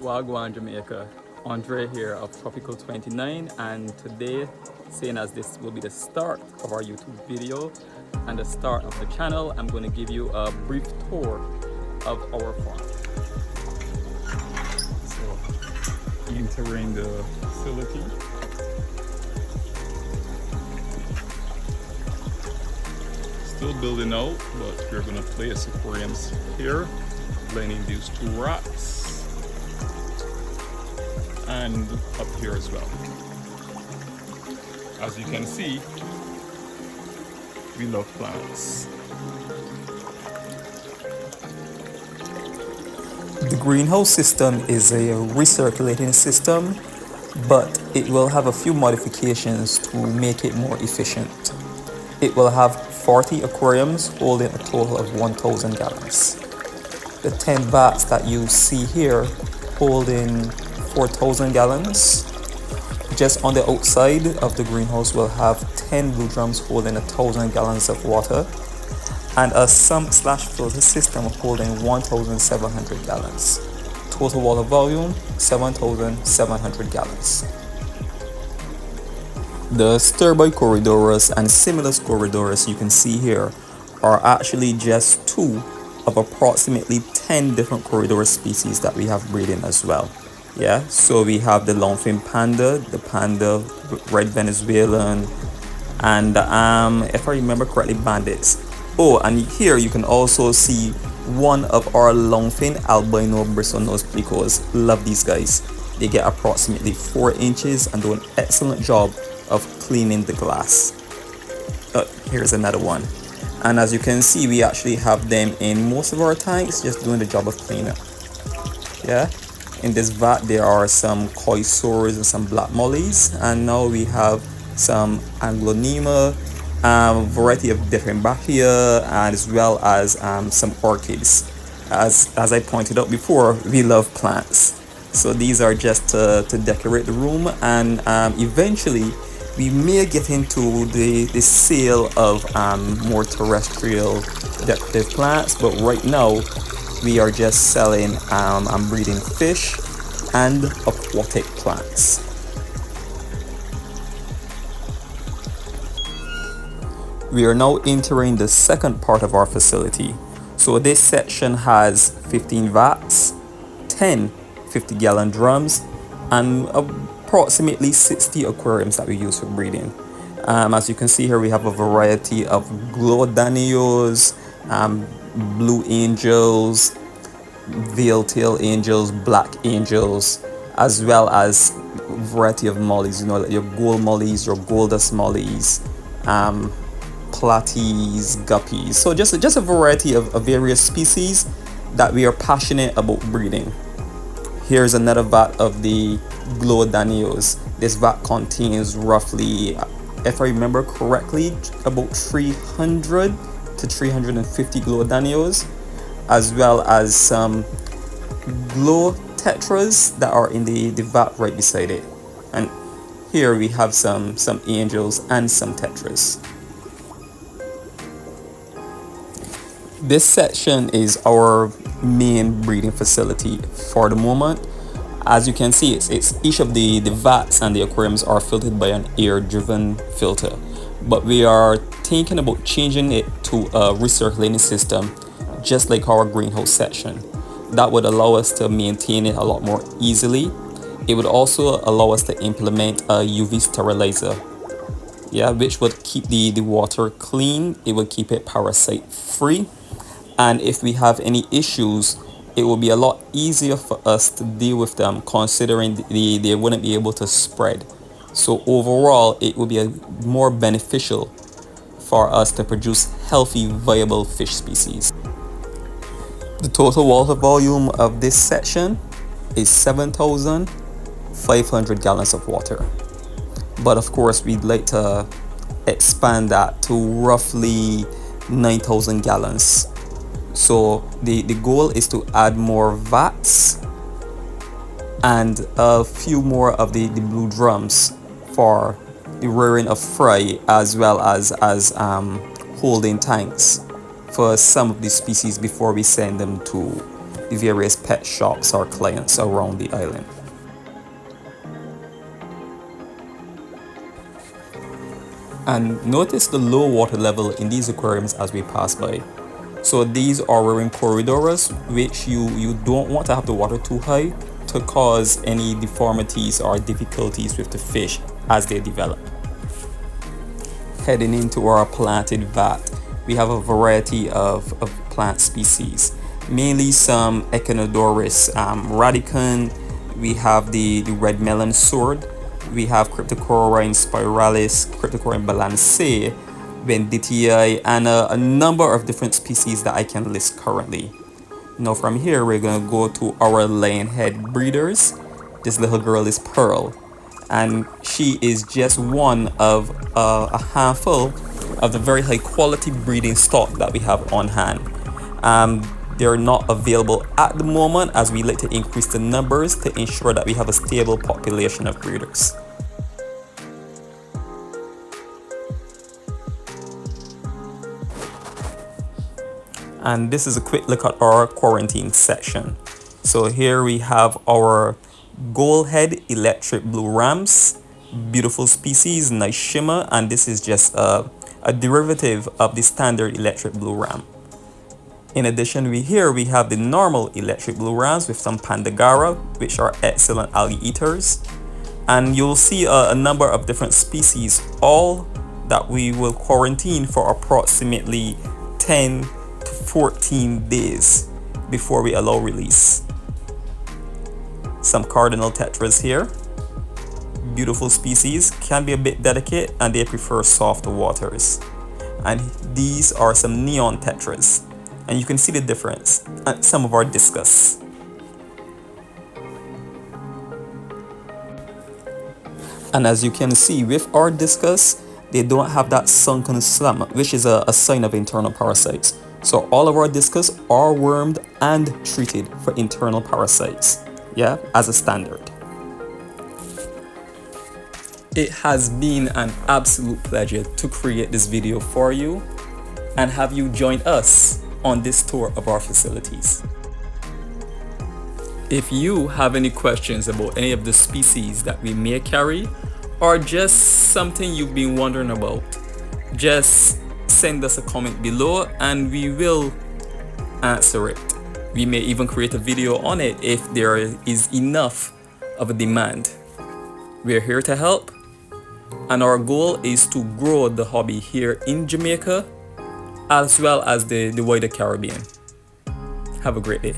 Wagwan Jamaica, Andre here of Tropical 29, and today, seeing as this will be the start of our YouTube video and the start of the channel, I'm going to give you a brief tour of our farm. So, entering the facility. Still building out, but we're going to place aquariums here, blending these two racks. And up here as well. As you can see, we love plants. The greenhouse system is a recirculating system, but it will have a few modifications to make it more efficient. It will have 40 aquariums holding a total of 1,000 gallons. The 10 vats that you see here holding 4,000 gallons. Just on the outside of the greenhouse will have 10 blue drums holding 1,000 gallons of water and a sump/filter system holding 1,700 gallons. Total water volume 7,700 gallons. The Stir-Boy Corydoras and Simulus Corydoras you can see here are actually just two of approximately 10 different Corydoras species that we have breeding as well. Yeah, so we have the longfin panda, the panda red Venezuelan, and if I remember correctly, bandits. Oh, and here you can also see one of our longfin albino bristlenose plecos. Love these guys. They get approximately 4 inches and do an excellent job of cleaning the glass. Here's another one. And as you can see, we actually have them in most of our tanks, just doing the job of cleanup. Yeah. In this vat, there are some koi soras and some black mollies, and now we have some Anglonema, variety of different bacteria, as well as some orchids. As I pointed out before, we love plants, so these are just to decorate the room, and eventually we may get into the sale of more terrestrial decorative plants, but right now we are just selling and breeding fish and aquatic plants. We are now entering the second part of our facility. So this section has 15 vats, 10 50-gallon drums, and approximately 60 aquariums that we use for breeding. As you can see here, we have a variety of Glodanios, blue angels, veil-tail angels, black angels, as well as a variety of mollies, you know, like your gold mollies, your goldust mollies, platies, guppies. So just a variety of various species that we are passionate about breeding. Here's another vat of the Glodanios. This vat contains roughly, if I remember correctly, about 300 to 350 Glodanios, as well as some glow tetras that are in the vat right beside it. And here we have some angels and some tetras. This section is our main breeding facility for the moment. As you can see, it's each of the vats and the aquariums are filtered by an air-driven filter, but we are thinking about changing it to a recirculating system, just like our greenhouse section. That would allow us to maintain it a lot more easily. It would also allow us to implement a UV sterilizer, yeah, which would keep the water clean. It would keep it parasite free, and if we have any issues, it will be a lot easier for us to deal with them, considering they wouldn't be able to spread. So overall, it will be more beneficial for us to produce healthy, viable fish species. The total water volume of this section is 7,500 gallons of water. But of course, we'd like to expand that to roughly 9,000 gallons. So the goal is to add more vats and a few more of the blue drums for the rearing of fry, as well as holding tanks for some of these species before we send them to various pet shops or clients around the island. And notice the low water level in these aquariums as we pass by. So these are rearing Corydoras, which you don't want to have the water too high to cause any deformities or difficulties with the fish as they develop. Heading into our planted vat, we have a variety of plant species, mainly some Echinodorus radicans. We have the red melon sword. We have Cryptocorain spiralis, Cryptocorain balancea, Venditii, and a number of different species that I can list currently. Now from here, we're going to go to our lionhead breeders. This little girl is Pearl, and she is just one of a handful of the very high quality breeding stock that we have on hand. They're not available at the moment as we like to increase the numbers to ensure that we have a stable population of breeders. And this is a quick look at our quarantine section. So here we have our goldhead electric blue rams, beautiful species, nice shimmer, and this is just a derivative of the standard electric blue ram. In addition, we have the normal electric blue rams with some Pandagara, which are excellent algae eaters. And you'll see a number of different species, all that we will quarantine for approximately 10 to 14 days before we allow release. Some cardinal tetras here. Beautiful species, can be a bit delicate and they prefer softer waters. And these are some neon tetras. And you can see the difference and some of our discus. And as you can see with our discus, they don't have that sunken slump, which is a sign of internal parasites. So all of our discus are wormed and treated for internal parasites, yeah, as a standard. It has been an absolute pleasure to create this video for you and have you join us on this tour of our facilities. If you have any questions about any of the species that we may carry, or just something you've been wondering about, just send us a comment below and we will answer it. We may even create a video on it if there is enough of a demand. We're here to help, and our goal is to grow the hobby here in Jamaica as well as the wider Caribbean. Have a great day.